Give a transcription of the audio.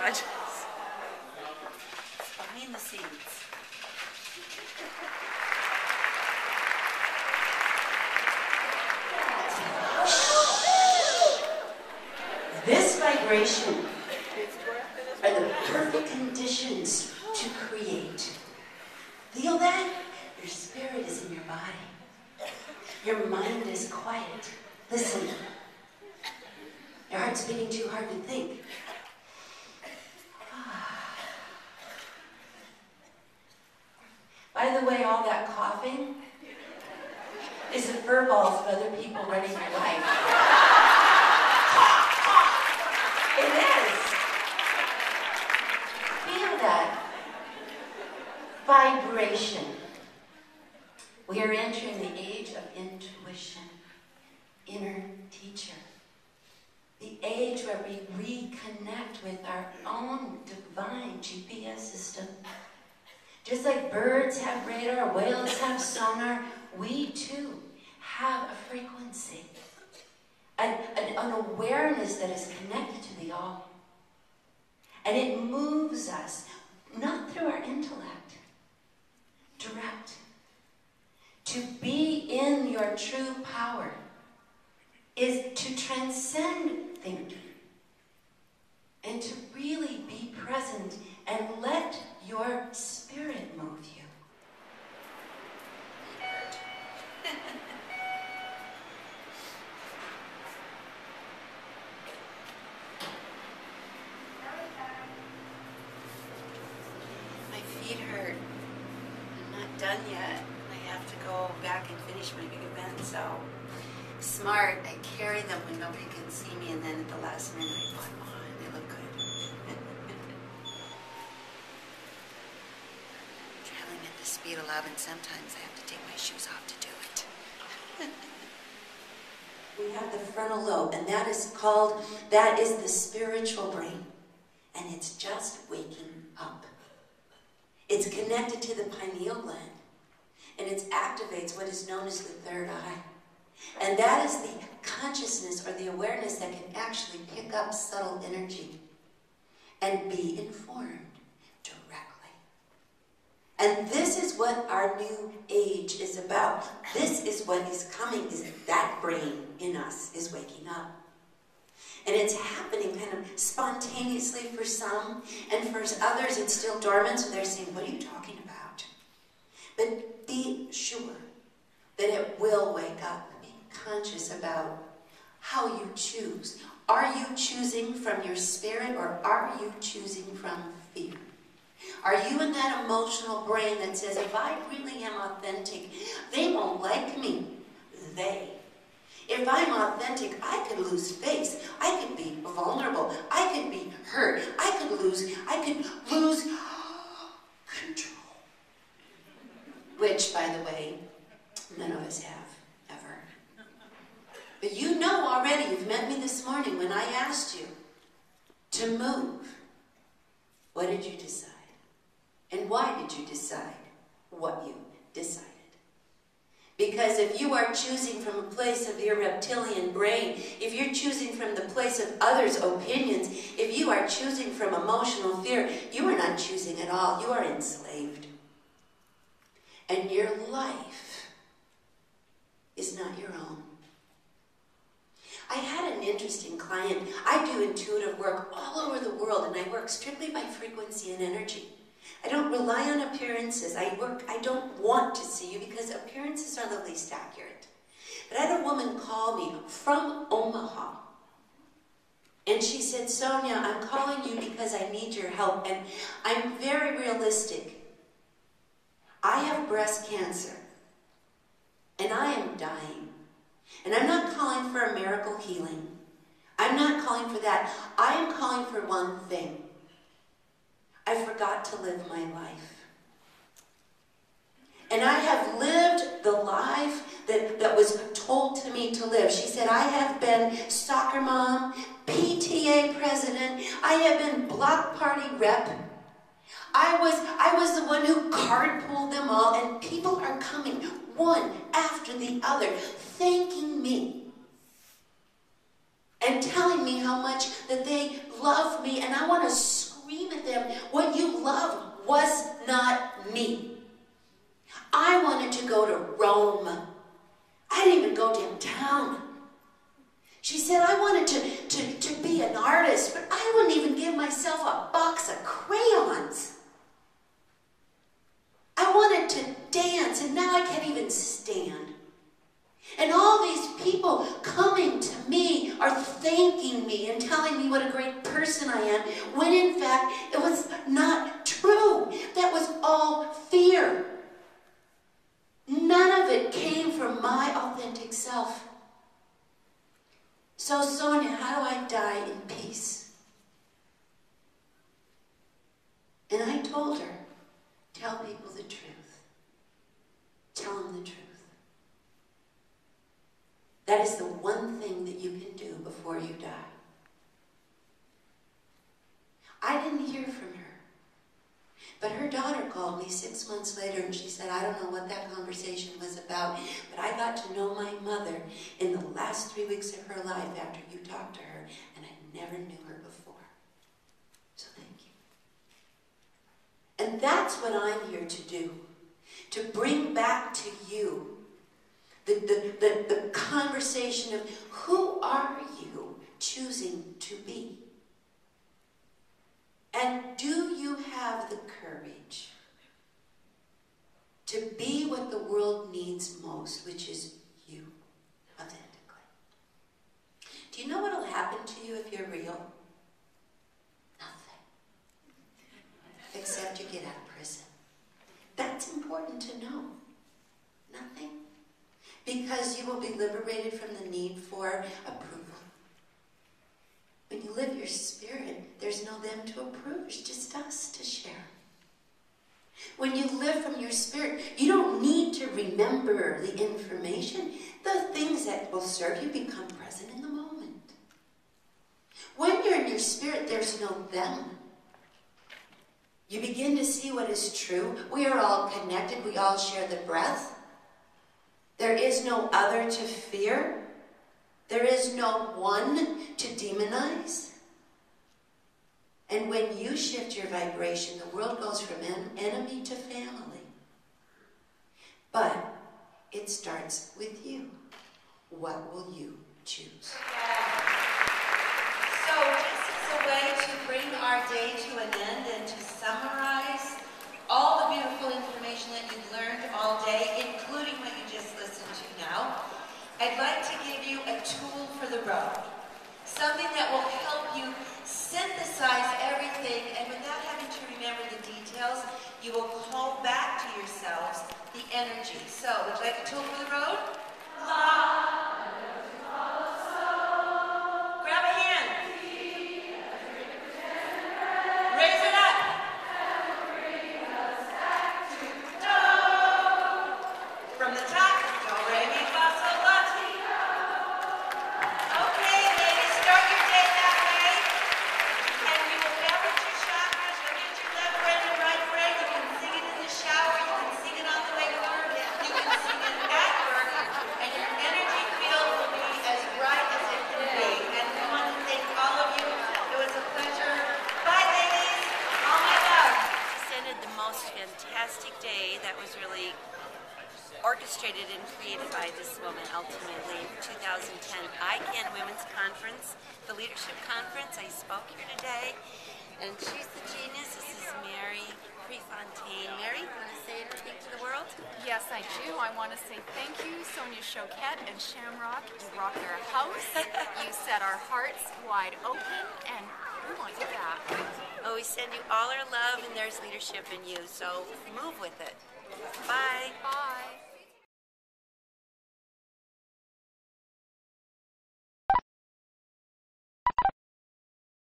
God. Behind the scenes. This vibration are the perfect conditions to create. Feel that? Your spirit is in your body. Your mind is quiet. Listen. Your heart's beating too hard to think. By the way, all that coughing is the fur balls of other people running your life. It is. Feel that vibration. We are entering the age of intuition, inner teacher. The age where we reconnect with our own divine GPS system. Just like birds have radar, whales have sonar, we too have a frequency, an awareness that is connected to the all. And it moves us, not through our intellect, direct. To be in your true power is to transcend thinking and to really be present and let your spirit move you. My feet hurt. I'm not done yet. I have to go back and finish my big event, so smart. I carry them when nobody can see me, and then at the last minute I put them on. They look good. Traveling at the speed of love, and sometimes I have to take my shoes off to do it. We have the frontal lobe, and that is the spiritual brain. And it's just waking up. It's connected to the pineal gland. And it activates what is known as the third eye. And that is the consciousness or the awareness that can actually pick up subtle energy and be informed directly. And this is what our new age is about. This is what is coming, is that brain in us is waking up. And it's happening kind of spontaneously for some, and for others it's still dormant, so they're saying, what are you talking about? But be sure that it will wake up. Be conscious about how you choose. Are you choosing from your spirit, or are you choosing from fear? Are you in that emotional brain that says, if I really am authentic, they won't like me? If I'm authentic, I could lose face. I could be vulnerable. I could be hurt. I could lose control. Which, by the way, none of us have, ever. But you know already, you've met me this morning when I asked you to move. What did you decide? And why did you decide what you decided? Because if you are choosing from a place of your reptilian brain, if you're choosing from the place of others' opinions, if you are choosing from emotional fear, you are not choosing at all. You are enslaved. And your life is not your own. I had an interesting client. I do intuitive work all over the world, and I work strictly by frequency and energy. I don't rely on appearances. I don't want to see you because appearances are the least accurate. But I had a woman call me from Omaha. And she said, Sonia, I'm calling you because I need your help. And I'm very realistic. I have breast cancer. And I am dying. And I'm not calling for a miracle healing. I'm not calling for that. I am calling for one thing. I forgot to live my life. And I have lived the life that was told to me to live. She said, I have been soccer mom, PTA president, I have been block party rep. I was the one who card pulled them all, and people are coming one after the other, thanking me and telling me how much that they love me, and I want to them what you love was not me. I wanted to go to Rome. I didn't even go downtown. She said, I wanted to be an artist, but I wouldn't even give myself a box of crayons. I wanted to dance, and now I can't even stand. And all these people coming to me are thanking me and telling me what a great person I am, when in fact it was not true. That was all fear. None of it came from my authentic self. So, Sonia, how do I die in peace? And I told her, tell people the truth. Tell them the truth. That is the one thing that you can do before you die. I didn't hear from her. But her daughter called me 6 months later and she said, I don't know what that conversation was about, but I got to know my mother in the last 3 weeks of her life after you talked to her, and I never knew her before. So thank you. And that's what I'm here to do, to bring back to you the conversation of who are you choosing to be? And do you have the courage to be what the world needs most, which is you, authentically? Do you know what will happen to you if you're real? Nothing. Except you get out of prison. That's important to know. Nothing. Because you will be liberated from the need for approval. When you live your spirit, there's no them to approve. It's just us to share. When you live from your spirit, you don't need to remember the information. The things that will serve you become present in the moment. When you're in your spirit, there's no them. You begin to see what is true. We are all connected. We all share the breath. There is no other to fear. There is no one to demonize. And when you shift your vibration, the world goes from enemy to family. But it starts with you. What will you choose? So this is a way to bring our day to an end and to summarize all the beautiful information that you've learned all day, including what you just listened to now. I'd like to give you a tool for the road. Something that will help you synthesize everything, and without having to remember the details, you will call back to yourselves the energy. So, would you like a tool for the road? Grab a hand. Raise it up. From the top, do, re, mi, fa, sol, la, ti. Okay, ladies, start your day that way. And we will balance your chakras. You'll get your left brain and right brain. You can sing it in the shower. You can sing it on the way to work. You can sing it at work. And your energy field will be as bright as it can be. And we want to thank all of you. It was a pleasure. Bye, ladies. All my love. Presented the most fantastic day that was really orchestrated and created by this woman ultimately. 2010 Ican Women's Conference, the Leadership Conference. I spoke here today, and she's the genius. This is Mary Prefontaine. Mary, you want to say anything to the world? Yes, I do. I want to say thank you, Sonia, Choquette, and Shamrock. You rock our house. You set our hearts wide open, and we want you back. Oh, we send you all our love, and there's leadership in you, so move with it. Bye. Bye.